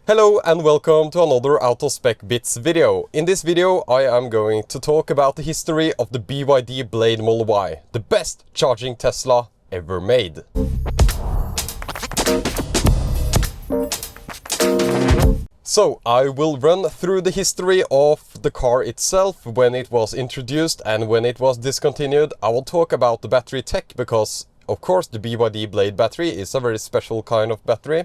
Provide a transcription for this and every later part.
Hello and welcome to another Out of Spec Bits video. In this video I am going to talk about the history of the BYD Blade Model Y, the best charging Tesla ever made. So I will run through the history of the car itself, when it was introduced and when it was discontinued. I will talk about the battery tech because of course the BYD Blade battery is a very special kind of battery.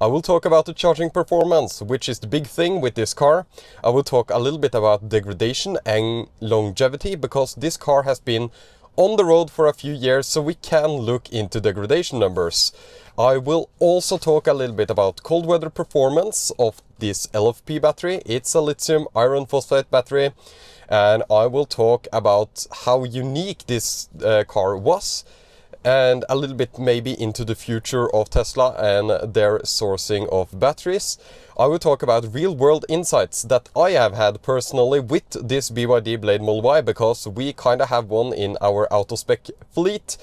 I will talk about the charging performance, which is the big thing with this car. I will talk a little bit about degradation and longevity, because this car has been on the road for a few years, so we can look into degradation numbers. I will also talk a little bit about cold weather performance of this LFP battery. It's a lithium iron phosphate battery, and I will talk about how unique this car was, and a little bit maybe into the future of Tesla and their sourcing of batteries. I will talk about real-world insights that I have had personally with this BYD Blade Model Y, because we kind of have one in our auto-spec fleet.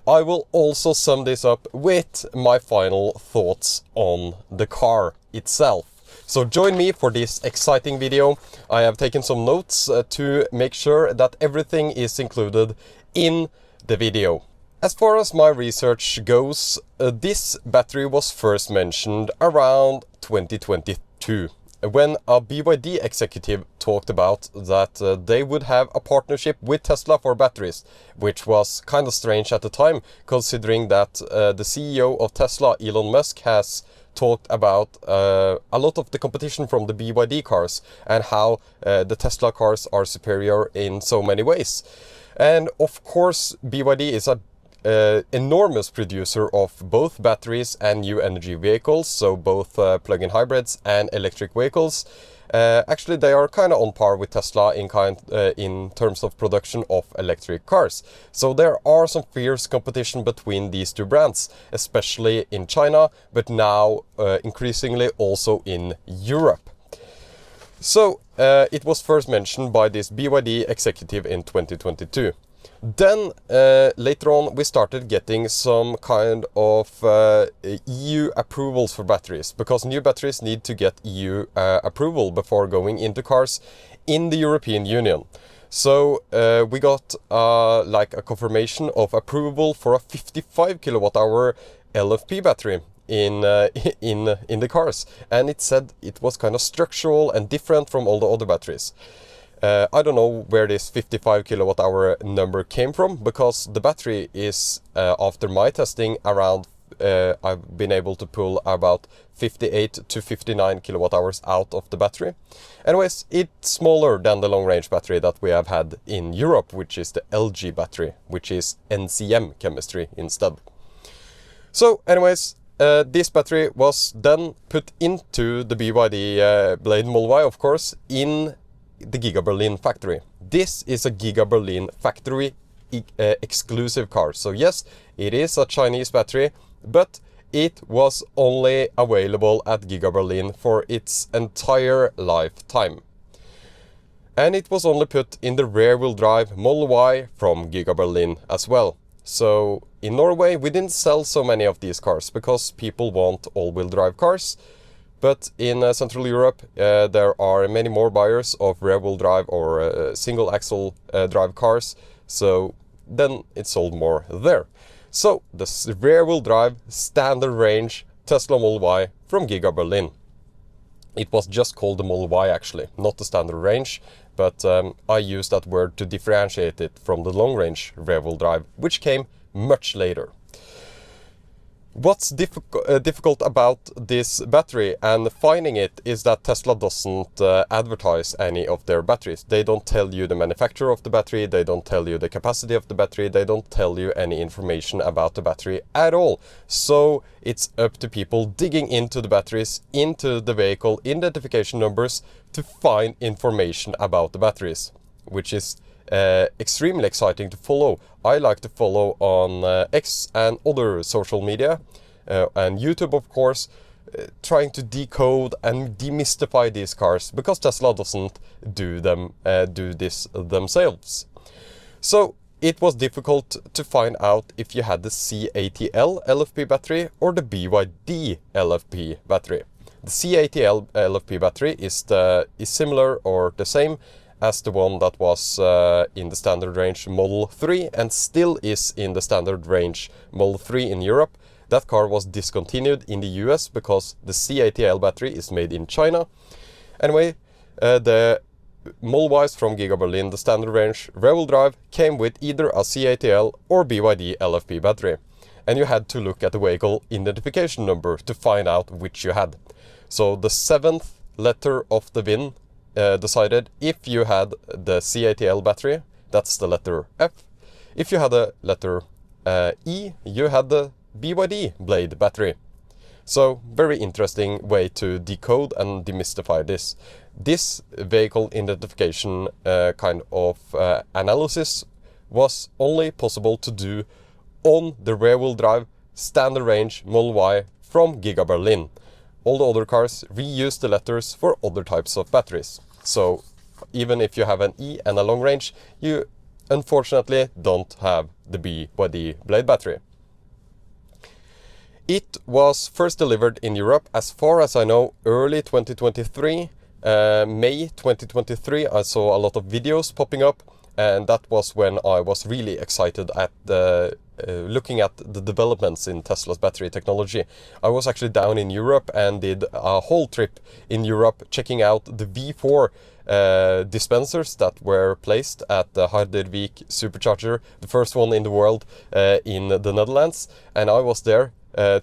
I will also sum this up with my final thoughts on the car itself. So join me for this exciting video. I have taken some notes to make sure that everything is included in the video. As far as my research goes, this battery was first mentioned around 2022, when a BYD executive talked about that they would have a partnership with Tesla for batteries, which was kind of strange at the time, considering that the CEO of Tesla, Elon Musk, has talked about a lot of the competition from the BYD cars and how the Tesla cars are superior in so many ways. And of course BYD is a enormous producer of both batteries and new energy vehicles, so both plug-in hybrids and electric vehicles. Actually, they are kind of on par with Tesla in terms of production of electric cars. So there are some fierce competition between these two brands, especially in China, but now increasingly also in Europe. So it was first mentioned by this BYD executive in 2022. Then later on we started getting some kind of EU approvals for batteries, because new batteries need to get EU approval before going into cars in the European Union. So we got like a confirmation of approval for a 55 kilowatt-hour LFP battery in the cars, and it said it was kind of structural and different from all the other batteries. I don't know where this 55 kilowatt-hour number came from, because the battery is, after my testing, around, I've been able to pull about 58 to 59 kilowatt-hours out of the battery. Anyways, it's smaller than the long-range battery that we have had in Europe, which is the LG battery, which is NCM chemistry instead. So anyways, this battery was then put into the BYD Blade Model Y, of course, in the Giga Berlin factory. This is a Giga Berlin factory exclusive car. So yes, it is a Chinese battery, but it was only available at Giga Berlin for its entire lifetime. And it was only put in the rear-wheel drive Model Y from Giga Berlin as well. So in Norway we didn't sell so many of these cars because people want all-wheel drive cars. But in Central Europe, there are many more buyers of rear-wheel drive or single-axle drive cars, so then it sold more there. So the rear-wheel drive standard range Tesla Model Y from Giga Berlin. It was just called the Model Y actually, not the standard range, but I use that word to differentiate it from the long-range rear-wheel drive, which came much later. What's difficult about this battery and finding it is that Tesla doesn't advertise any of their batteries. They don't tell you the manufacturer of the battery, they don't tell you the capacity of the battery, they don't tell you any information about the battery at all. So it's up to people digging into the batteries, into the vehicle identification numbers, to find information about the batteries, which is extremely exciting to follow. I like to follow on X and other social media and YouTube, of course, trying to decode and demystify these cars, because Tesla doesn't do this themselves. So it was difficult to find out if you had the CATL LFP battery or the BYD LFP battery. The C80 LFP battery is similar or the same as the one that was in the standard range Model 3 and still is in the standard range Model 3 in Europe. That car was discontinued in the US because the C80L battery is made in China. Anyway, the Model Ys from Giga Berlin, the standard range rear-wheel drive, came with either a C80L or BYD LFP battery. And you had to look at the vehicle identification number to find out which you had. So the 7th letter of the VIN decided if you had the C80L battery, that's the letter F. If you had the letter E, you had the BYD blade battery. So very interesting way to decode and demystify this. This vehicle identification kind of analysis was only possible to do on the rear-wheel drive standard range Model Y from Giga Berlin. All the other cars reuse the letters for other types of batteries. So even if you have an E and a long range, you unfortunately don't have the BYD blade battery. It was first delivered in Europe, as far as I know, early 2023, May 2023. I saw a lot of videos popping up, and that was when I was really excited at looking at the developments in Tesla's battery technology. I was actually down in Europe and did a whole trip in Europe checking out the V4 dispensers that were placed at the Harderwijk supercharger, the first one in the world in the Netherlands, and I was there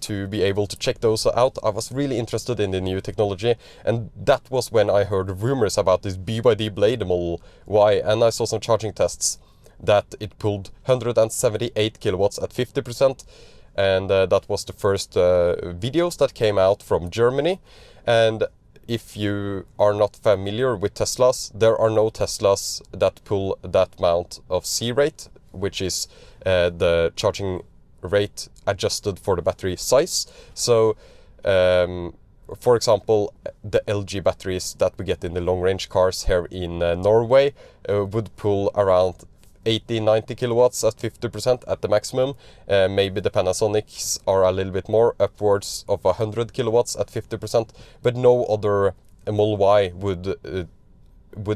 to be able to check those out. I was really interested in the new technology, and that was when I heard rumors about this BYD Blade Model Y, and I saw some charging tests that it pulled 178 kilowatts at 50%, and that was the first videos that came out from Germany. And if you are not familiar with Teslas, there are no Teslas that pull that amount of C rate, which is the charging rate adjusted for the battery size. So for example, the LG batteries that we get in the long range cars here in Norway would pull around 80-90 kilowatts at 50% at the maximum. Maybe the Panasonics are a little bit more, upwards of 100 kilowatts at 50%, but no other Model Y would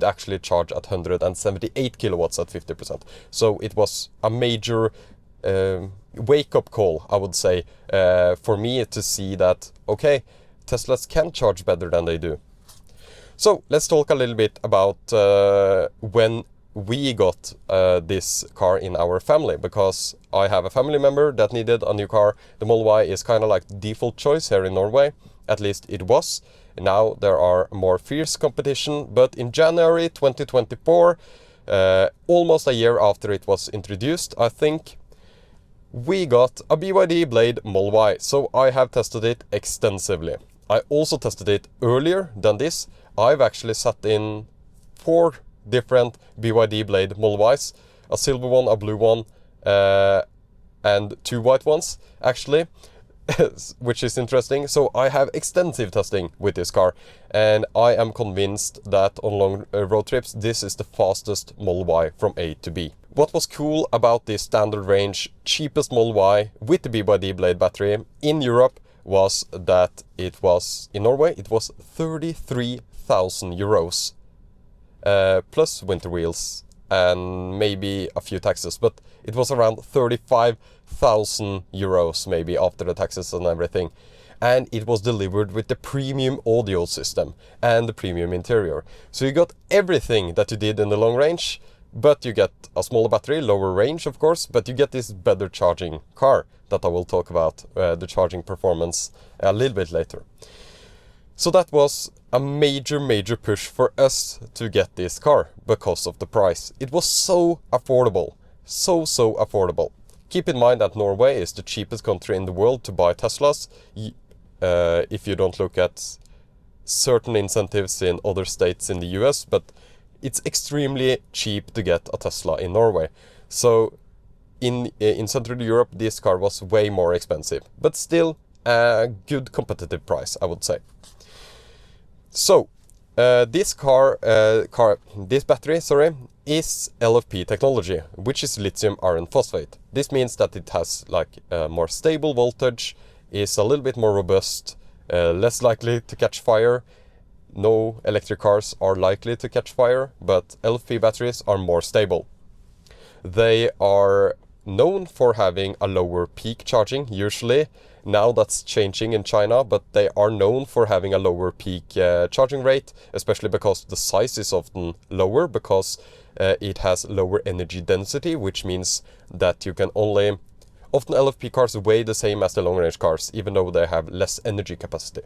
actually charge at 178 kilowatts at 50%. So it was a major wake-up call, I would say, for me to see that, okay, Teslas can charge better than they do. So let's talk a little bit about when we got this car in our family, because I have a family member that needed a new car. The Model Y is kind of like the default choice here in Norway, at least it was. Now there are more fierce competition, but in January 2024, almost a year after it was introduced, I think, we got a BYD Blade Model Y. So I have tested it extensively. I also tested it earlier than this. I've actually sat in 4 different BYD Blade Model Ys, a silver one, a blue one, and 2 white ones, actually, which is interesting. So I have extensive testing with this car, and I am convinced that on long road trips, this is the fastest Model Y from A to B. What was cool about this standard range, cheapest Model Y with the BYD Blade battery in Europe was that it was, in Norway, it was 33,000 euros. Plus winter wheels and maybe a few taxes, but it was around 35,000 euros maybe after the taxes and everything. And it was delivered with the premium audio system and the premium interior. So you got everything that you did in the long range, but you get a smaller battery, lower range of course, but you get this better charging car that I will talk about, the charging performance a little bit later. So that was a major push for us to get this car because of the price. It was so affordable, so affordable. Keep in mind that Norway is the cheapest country in the world to buy Teslas, if you don't look at certain incentives in other states in the US, but it's extremely cheap to get a Tesla in Norway. So in Central Europe, this car was way more expensive, but still a good competitive price, I would say. So this battery, is LFP technology, which is lithium iron phosphate. This means that it has like more stable voltage, is a little bit more robust, less likely to catch fire. No electric cars are likely to catch fire, but LFP batteries are more stable. They are known for having a lower peak charging, usually. Now that's changing in China, but they are known for having a lower peak charging rate, especially because the size is often lower, because it has lower energy density, which means that you can only... Often LFP cars weigh the same as the long-range cars, even though they have less energy capacity.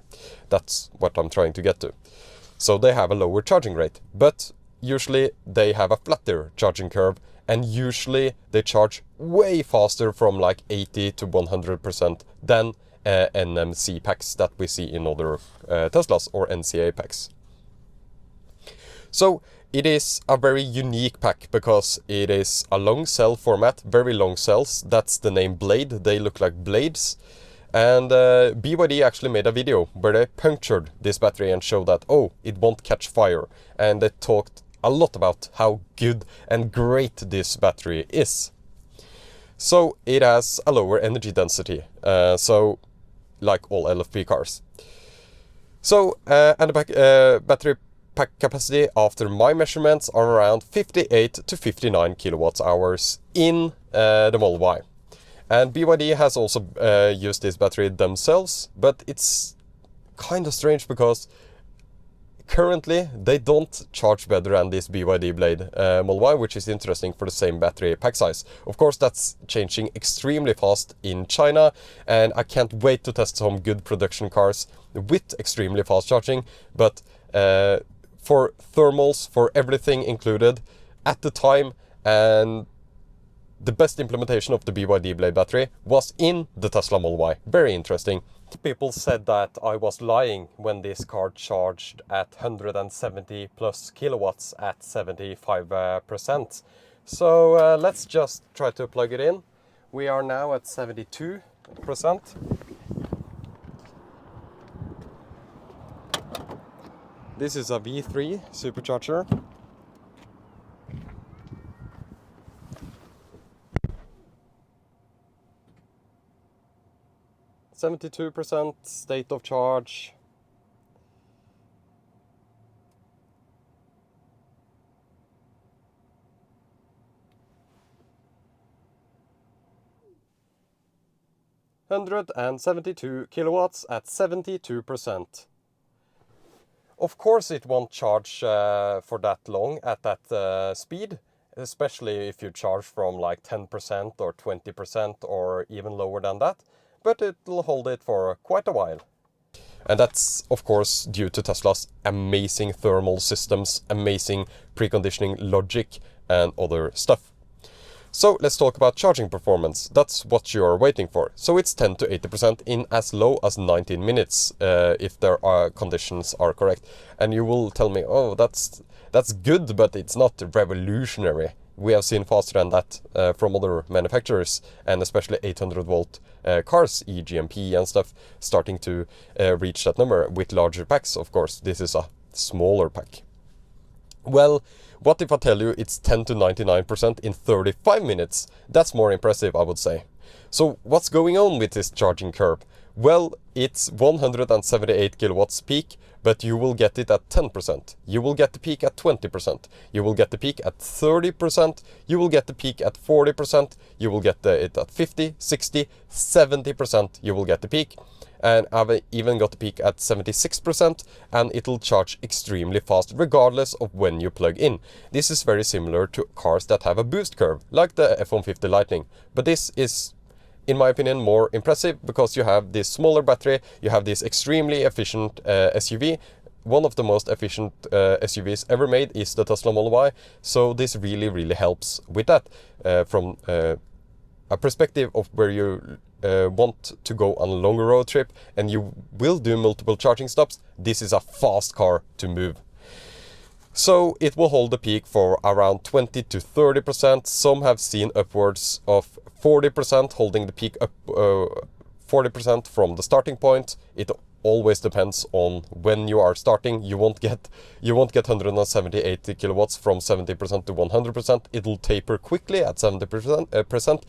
That's what I'm trying to get to. So they have a lower charging rate, but usually they have a flatter charging curve, and usually they charge way faster from like 80 to 100% than NMC packs that we see in other Teslas, or NCA packs. So it is a very unique pack because it is a long cell format, very long cells. That's the name Blade. They look like blades. And BYD actually made a video where they punctured this battery and showed that, oh, it won't catch fire. And they talked a lot about how good and great this battery is. So it has a lower energy density, so like all LFP cars. So and the battery pack capacity after my measurements are around 58 to 59 kilowatts hours in the Model Y. And BYD has also used this battery themselves, but it's kind of strange because currently they don't charge better than this BYD Blade Model Y, which is interesting for the same battery pack size. Of course, that's changing extremely fast in China, and I can't wait to test some good production cars with extremely fast charging. But for thermals, for everything included at the time, and the best implementation of the BYD Blade battery was in the Tesla Model Y. Very interesting. People said that I was lying when this car charged at 170 plus kilowatts at 75%. So let's just try to plug it in. We are now at 72%. This is a V3 supercharger. 72% state of charge. (172 kilowatts at 72%. Of course it won't charge for that long at that speed, especially if you charge from like 10% or 20% or even lower than that. But it'll hold it for quite a while. And that's, of course, due to Tesla's amazing thermal systems, amazing preconditioning logic, and other stuff. So let's talk about charging performance. That's what you're waiting for. So it's 10 to 80% in as low as 19 minutes, if their conditions are correct. And you will tell me, oh, that's good, but it's not revolutionary. We have seen faster than that from other manufacturers, and especially 800 volt cars, eGMP and stuff, starting to reach that number with larger packs. Of course, this is a smaller pack. Well, what if I tell you it's 10 to 99% in 35 minutes? That's more impressive, I would say. So what's going on with this charging curve? Well, it's 178 kilowatts peak, but you will get it at 10%. You will get the peak at 20%. You will get the peak at 30%. You will get the peak at 40%. You will get it at 50, 60, 70%. You will get the peak. And I've even got the peak at 76%, and it'll charge extremely fast regardless of when you plug in. This is very similar to cars that have a boost curve, like the F-150 Lightning. But this is, in my opinion, more impressive because you have this smaller battery, you have this extremely efficient SUV. One of the most efficient SUVs ever made is the Tesla Model Y, so this really, really helps with that. From a perspective of where you want to go on a longer road trip and you will do multiple charging stops, this is a fast car to move. So it will hold the peak for around 20 to 30%. Some have seen upwards of 40%, holding the peak up 40% from the starting point. It always depends on when you are starting. You won't get 178 kilowatts from 70% to 100%. It'll taper quickly at 70%,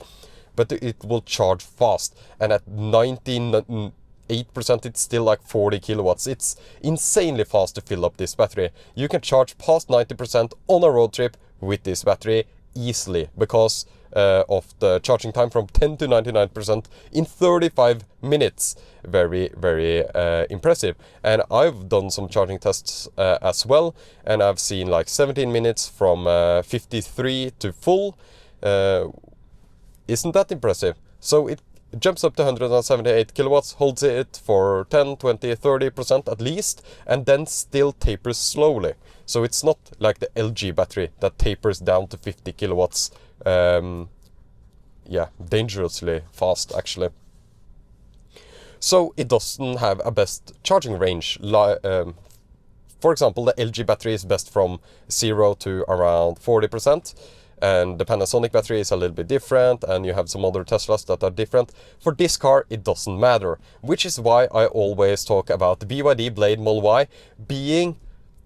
but it will charge fast. And at 90, 8%, it's still like 40 kilowatts. It's insanely fast to fill up this battery. You can charge past 90% on a road trip with this battery easily because of the charging time from 10 to 99% in 35 minutes. Very, very impressive. And I've done some charging tests as well, and I've seen like 17 minutes from 53 to full. Isn't that impressive? So it jumps up to 178 kilowatts, holds it for 10, 20, 30% at least, and then still tapers slowly. So it's not like the LG battery that tapers down to 50 kilowatts. Yeah, dangerously fast actually. So it doesn't have a best charging range. For example, the LG battery is best from 0 to around 40%. And the Panasonic battery is a little bit different, and you have some other Teslas that are different. For this car, it doesn't matter, which is why I always talk about the BYD Blade Model Y being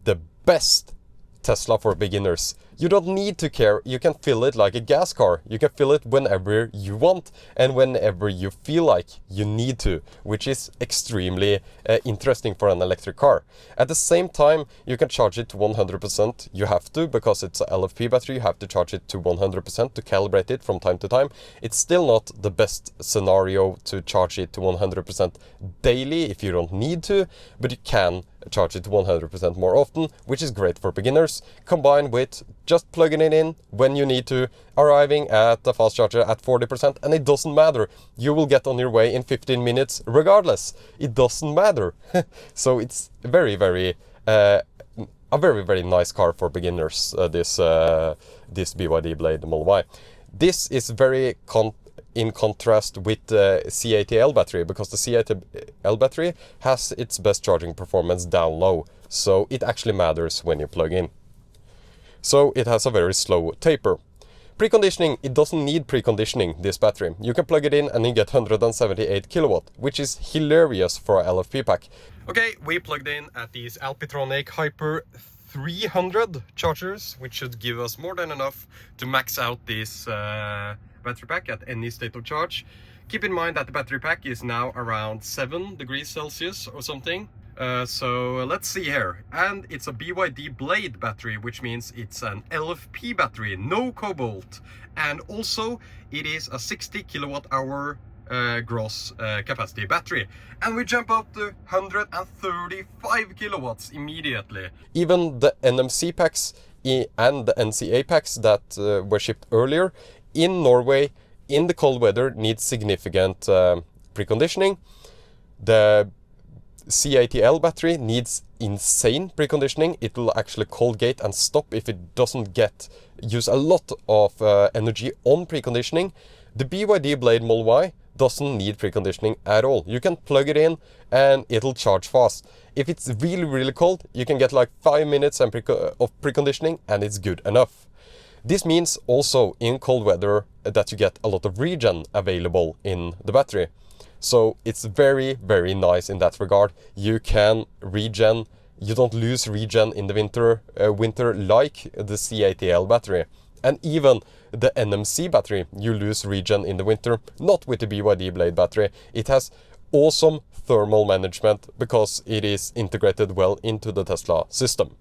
the best Tesla for beginners. You don't need to care. You can fill it like a gas car. You can fill it whenever you want and whenever you feel like you need to, which is extremely interesting for an electric car. At the same time, you can charge it to 100%. You have to, because it's an LFP battery. You have to charge it to 100% to calibrate it from time to time. It's still not the best scenario to charge it to 100% daily if you don't need to, but you can charge it to 100% more often, which is great for beginners, combined with just plugging it in when you need to, arriving at the fast charger at 40%, and it doesn't matter. You will get on your way in 15 minutes regardless. It doesn't matter. So it's a very, very nice car for beginners, this BYD Blade Model Y. This is very in contrast with the C80L battery, because the C80L battery has its best charging performance down low, so it actually matters when you plug in. So it has a very slow taper. Preconditioning, it doesn't need preconditioning, this battery. You can plug it in and you get 178 kilowatt, which is hilarious for a LFP pack. Okay, we plugged in at these Alpitronic Hyper 300 chargers, which should give us more than enough to max out this battery pack at any state of charge. Keep in mind that the battery pack is now around 7 degrees Celsius or something. So let's see here. And it's a BYD Blade battery, which means it's an LFP battery, no cobalt. And also it is a 60 kilowatt hour gross capacity battery. And we jump up to 135 kilowatts immediately. Even the NMC packs and the NCA packs that were shipped earlier in Norway in the cold weather need significant preconditioning. The C80L battery needs insane preconditioning. It will actually cold gate and stop if it doesn't use a lot of energy on preconditioning. The BYD Blade Model Y doesn't need preconditioning at all. You can plug it in and it'll charge fast. If it's really, really cold, you can get like 5 minutes of preconditioning and it's good enough. This means also in cold weather that you get a lot of regen available in the battery. So it's very, very nice in that regard. You can regen, you don't lose regen in the winter like the C80L battery. And even the NMC battery, you lose regen in the winter, not with the BYD Blade battery. It has awesome thermal management because it is integrated well into the Tesla system.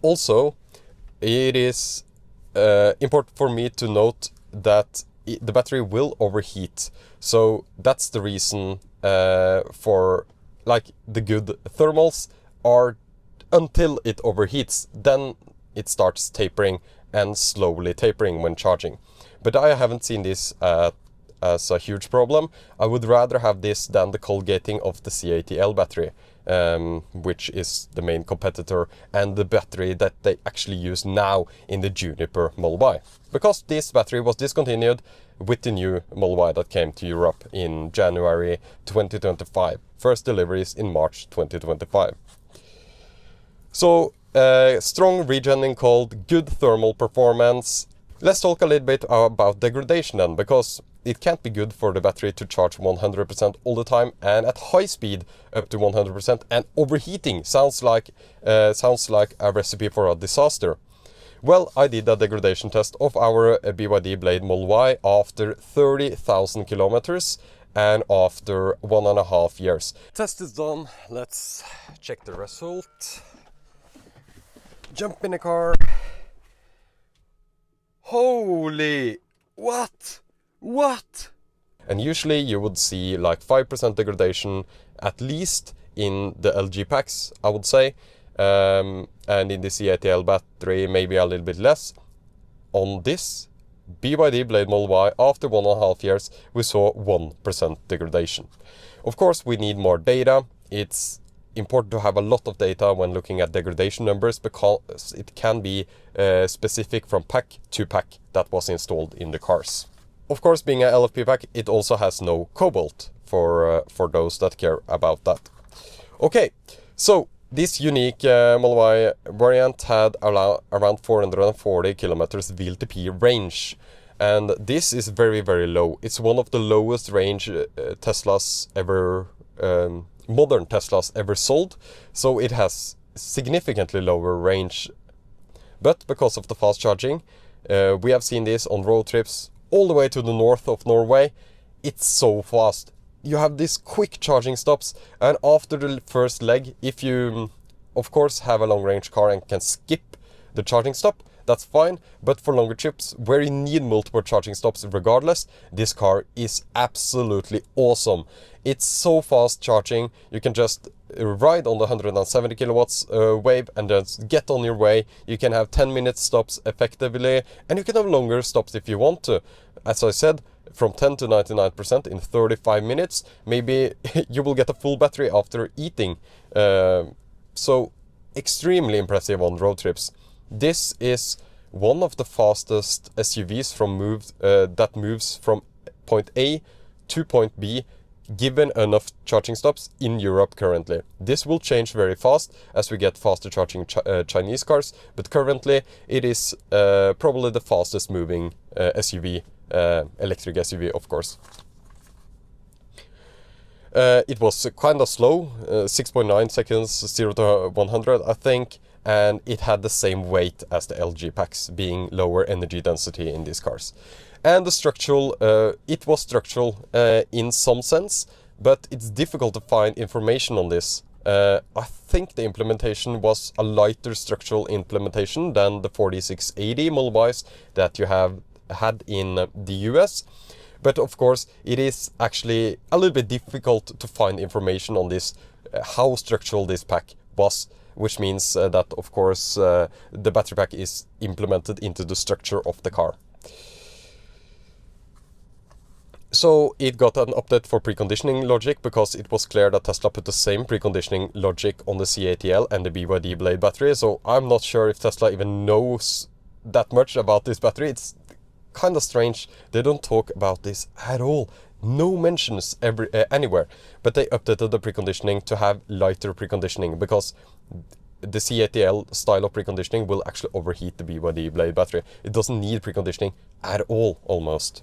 Also, it is important for me to note that the battery will overheat. So that's the reason for like the good thermals are until it overheats. Then it starts tapering and slowly tapering when charging. But I haven't seen this as a huge problem. I would rather have this than the cold gating of the C80L battery, which is the main competitor and the battery that they actually use now in the Juniper Model Y. Because this battery was discontinued with the new Model Y that came to Europe in January 2025. First deliveries in March 2025. So strong regen in cold, good thermal performance. Let's talk a little bit about degradation then, because it can't be good for the battery to charge 100% all the time and at high speed up to 100%, and overheating sounds like a recipe for a disaster. Well, I did a degradation test of our BYD Blade Model Y after 30,000 kilometers, and after 1.5 years. Test is done. Let's check the result. Jump in the car. Holy, what? And usually you would see like 5% degradation at least in the LG packs, I would say, and in the CATL battery maybe a little bit less. On this BYD Blade Model Y, after 1.5 years, we saw 1% degradation. Of course, we need more data. It's important to have a lot of data when looking at degradation numbers, because it can be specific from pack to pack that was installed in the cars. Of course, being an LFP pack, it also has no cobalt for those that care about that. Okay, so this unique Model Y variant had around 440 kilometers VLTP range, and this is very, very low. It's one of the lowest range Teslas ever, modern Teslas ever sold, so it has significantly lower range. But because of the fast charging, we have seen this on road trips all the way to the north of Norway. It's so fast. You have these quick charging stops, and after the first leg, if you of course have a long range car and can skip the charging stop, that's fine. But for longer trips where you need multiple charging stops regardless, this car is absolutely awesome. It's so fast charging. You can just ride on the 170 kilowatts wave and just get on your way. You can have 10-minute stops effectively, and you can have longer stops if you want to. As I said, from 10 to 99% in 35 minutes. Maybe you will get a full battery after eating. So extremely impressive on road trips. This is one of the fastest SUVs that moves from point A to point B, given enough charging stops in Europe currently. This will change very fast as we get faster charging Chinese cars, but currently it is probably the fastest moving SUV, electric SUV, of course. It was kind of slow, 6.9 seconds, 0 to 100, I think, and it had the same weight as the LG packs, being lower energy density in these cars. And the structural, it was structural in some sense, but it's difficult to find information on this. I think the implementation was a lighter structural implementation than the 4680 Model Ys that you have had in the US. But of course, it is actually a little bit difficult to find information on this, how structural this pack was, which means that, of course, the battery pack is implemented into the structure of the car. So it got an update for preconditioning logic, because it was clear that Tesla put the same preconditioning logic on the CATL and the BYD Blade battery. So I'm not sure if Tesla even knows that much about this battery. It's kind of strange. They don't talk about this at all. No mentions anywhere. But they updated the preconditioning to have lighter preconditioning, because the CATL style of preconditioning will actually overheat the BYD Blade battery. It doesn't need preconditioning at all, almost.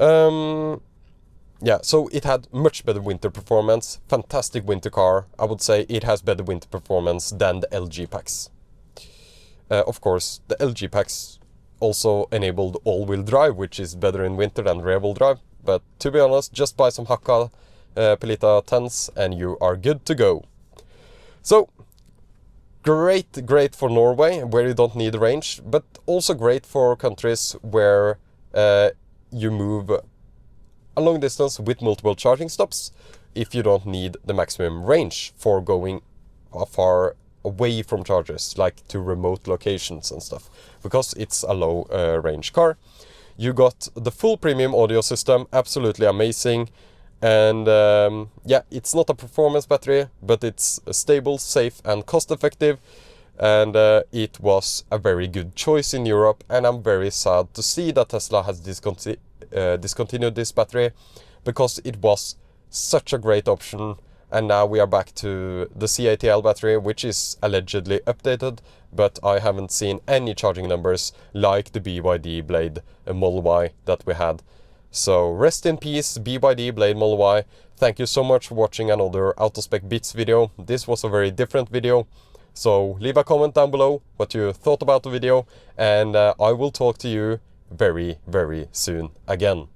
Yeah, so it had much better winter performance. Fantastic winter car. I would say it has better winter performance than the LG packs. Of course, the LG packs also enabled all-wheel drive, which is better in winter than rear-wheel drive. But to be honest, just buy some Hakka Pelita 10s and you are good to go. So, great for Norway, where you don't need range, but also great for countries where you move a long distance with multiple charging stops, if you don't need the maximum range for going far away from chargers, like to remote locations and stuff, because it's a low range car. You got the full premium audio system, absolutely amazing. And yeah, it's not a performance battery, but it's stable, safe and cost effective. And it was a very good choice in Europe, and I'm very sad to see that Tesla has discontinued this battery, because it was such a great option. And now we are back to the CATL battery, which is allegedly updated, but I haven't seen any charging numbers like the BYD Blade Model Y that we had. So rest in peace, BYD Blade Model Y. Thank you so much for watching another Autospec Bits video. This was a very different video. So leave a comment down below what you thought about the video, and I will talk to you very, very soon again.